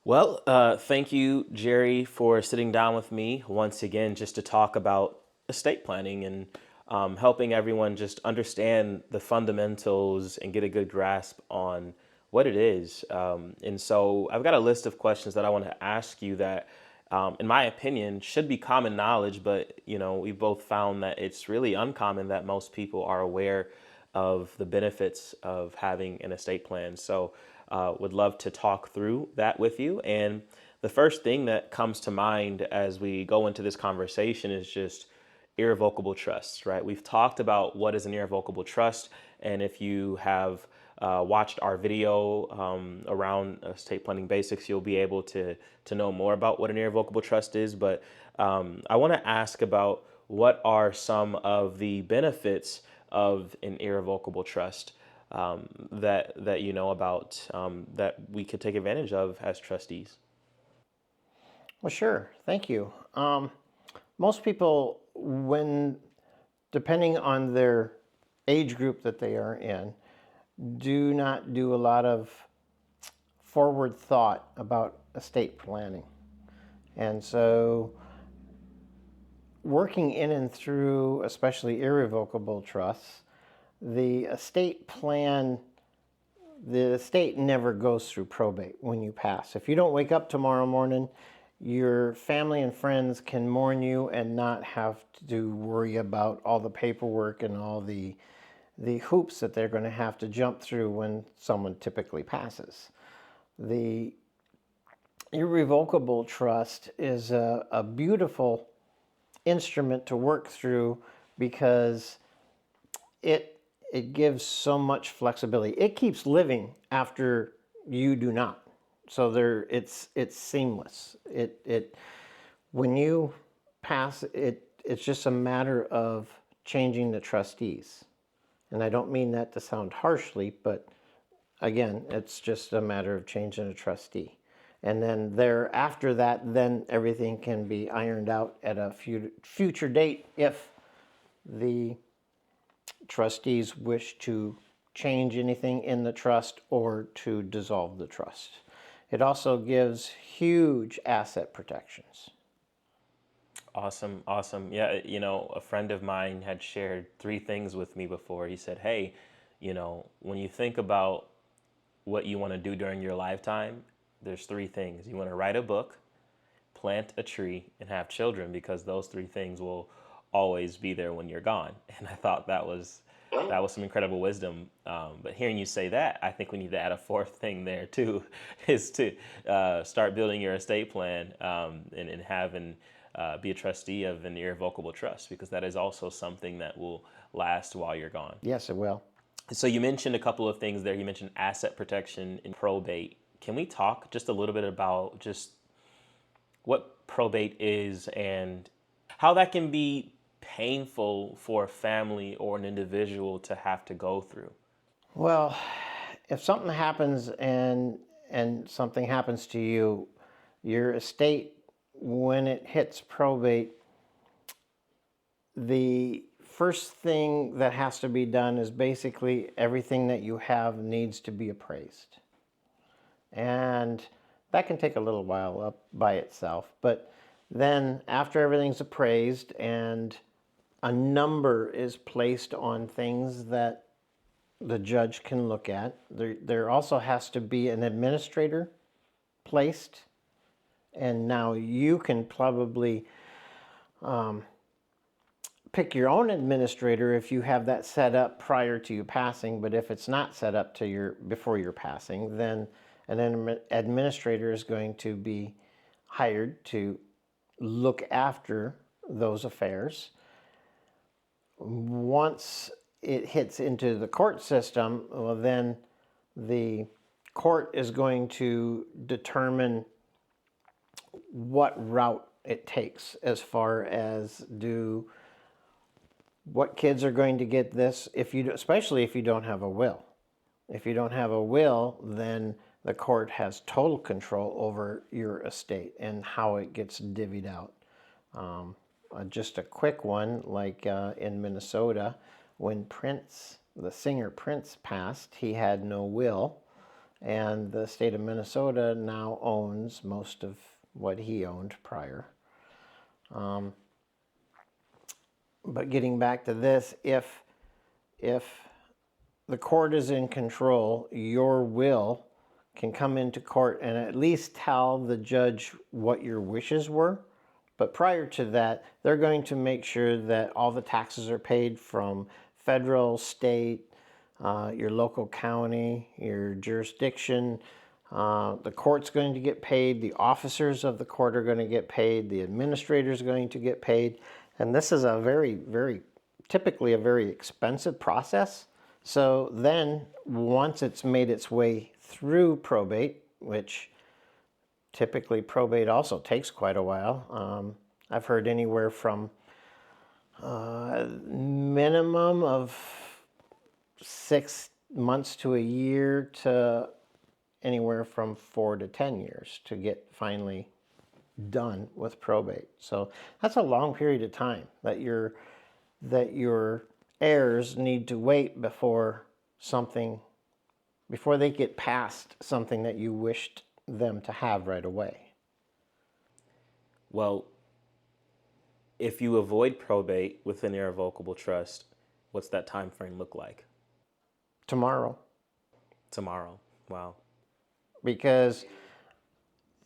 Well, thank you, Jerry, for sitting down with me once again just to talk about estate planning and helping everyone just understand the fundamentals and get a good grasp on what it is. And so I've got a list of questions that I want to ask you that, in my opinion, should be common knowledge, but we've both found that it's really uncommon that most people are aware of the benefits of having an estate plan. So, would love to talk through that with you. And the first thing that comes to mind as we go into this conversation is just irrevocable trust, right? We've talked about what is an irrevocable trust. And if you have watched our video around estate planning basics, you'll be able to know more about what an irrevocable trust is. But I want to ask about what are some of the benefits of an irrevocable trust that you know about that we could take advantage of as trustees. Well, sure. Thank you. Most people, when depending on their age group that they are in, do not do a lot of forward thought about estate planning. And so, working in and through, especially irrevocable trusts, the estate plan, the estate never goes through probate when you pass. If you don't wake up tomorrow morning, your family and friends can mourn you and not have to worry about all the paperwork and all the hoops that they're going to have to jump through when someone typically passes. The irrevocable trust is a beautiful instrument to work through because it gives so much flexibility. It keeps living after you do not. So it's seamless. It when you pass it, it's just a matter of changing the trustees. And I don't mean that to sound harshly, but again, it's just a matter of changing a trustee. And then after that, then everything can be ironed out at a future date if the trustees wish to change anything in the trust or to dissolve the trust. It also gives huge asset protections. Awesome, awesome. Yeah, a friend of mine had shared three things with me before. He said, "Hey, when you think about what you want to do during your lifetime, there's three things. You want to write a book, plant a tree, and have children because those three things will always be there when you're gone." And I thought that was some incredible wisdom. But hearing you say that, I think we need to add a fourth thing there too, is to start building your estate plan and having be a trustee of an irrevocable trust because that is also something that will last while you're gone. Yes, it will. So you mentioned a couple of things there. You mentioned asset protection and probate. Can we talk just a little bit about just what probate is and how that can be painful for a family or an individual to have to go through? Well, if something happens and something happens to you, your estate, when it hits probate, the first thing that has to be done is basically everything that you have needs to be appraised. And that can take a little while up by itself. But then after everything's appraised and a number is placed on things that the judge can look at, there also has to be an administrator placed. And now you can probably pick your own administrator if you have that set up prior to you passing. But if it's not set up to before you're passing, then an administrator is going to be hired to look after those affairs. Once it hits into the court system, well, then the court is going to determine what route it takes as far as what kids are going to get this, especially if you don't have a will. If you don't have a will, then the court has total control over your estate and how it gets divvied out. Just a quick one, like in Minnesota, when the singer Prince passed, he had no will. and the state of Minnesota now owns most of what he owned prior. But getting back to this, if the court is in control, your will can come into court and at least tell the judge what your wishes were. But prior to that, they're going to make sure that all the taxes are paid from federal, state, your local county, your jurisdiction. The court's going to get paid. The officers of the court are going to get paid. The administrator is going to get paid. And this is a typically a very expensive process. So then once it's made its way through probate, which typically probate also takes quite a while. I've heard anywhere from minimum of 6 months to a year to anywhere from 4 to 10 years to get finally done with probate. So that's a long period of time that your heirs need to wait before they get past something that you wished them to have right away. Well, if you avoid probate with an irrevocable trust, what's that time frame look like? Tomorrow. Tomorrow. Wow. Because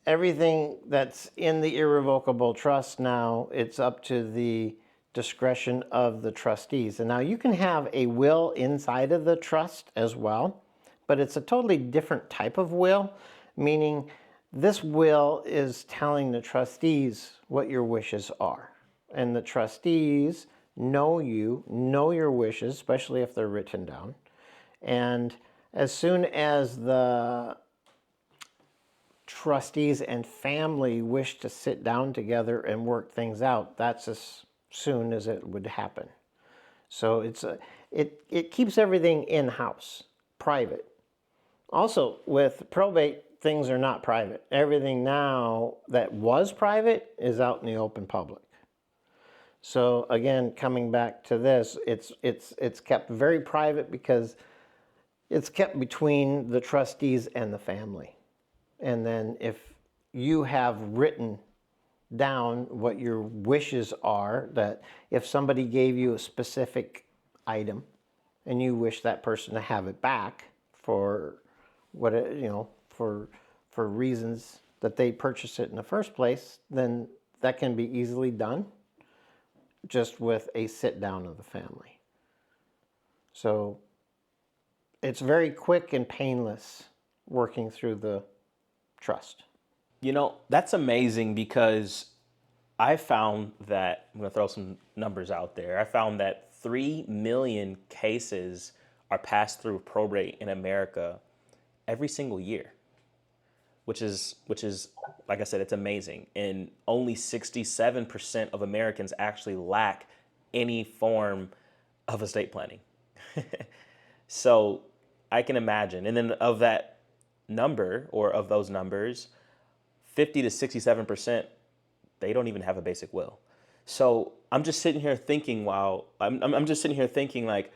everything that's in the irrevocable trust now, it's up to the discretion of the trustees. And now you can have a will inside of the trust as well, but it's a totally different type of will, meaning this will is telling the trustees what your wishes are. And the trustees know you, know your wishes, especially if they're written down. And as soon as the trustees and family wish to sit down together and work things out, that's as soon as it would happen. So it keeps everything in-house, private. Also, with probate, things are not private. Everything now that was private is out in the open public. So again, coming back to this, it's kept very private because it's kept between the trustees and the family. And then if you have written down what your wishes are, that if somebody gave you a specific item and you wish that person to have it back for what for reasons that they purchased it in the first place, then that can be easily done just with a sit down of the family. So it's very quick and painless working through the trust. That's amazing because I found that, I'm going to throw some numbers out there. I found that 3 million cases are passed through probate in America every single year, which is, like I said, it's amazing. And only 67% of Americans actually lack any form of estate planning. So I can imagine. And then of that number, or of those numbers, 50 to 67%, they don't even have a basic will. So I'm just sitting here thinking, like,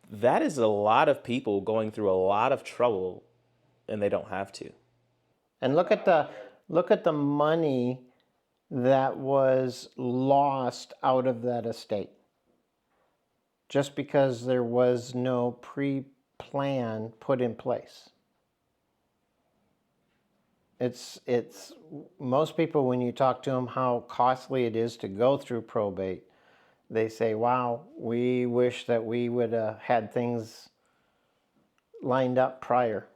that is a lot of people going through a lot of trouble and they don't have to. And look at the money that was lost out of that estate, just because there was no pre-plan put in place. It's most people, when you talk to them how costly it is to go through probate, they say, wow, we wish that we would have had things lined up prior.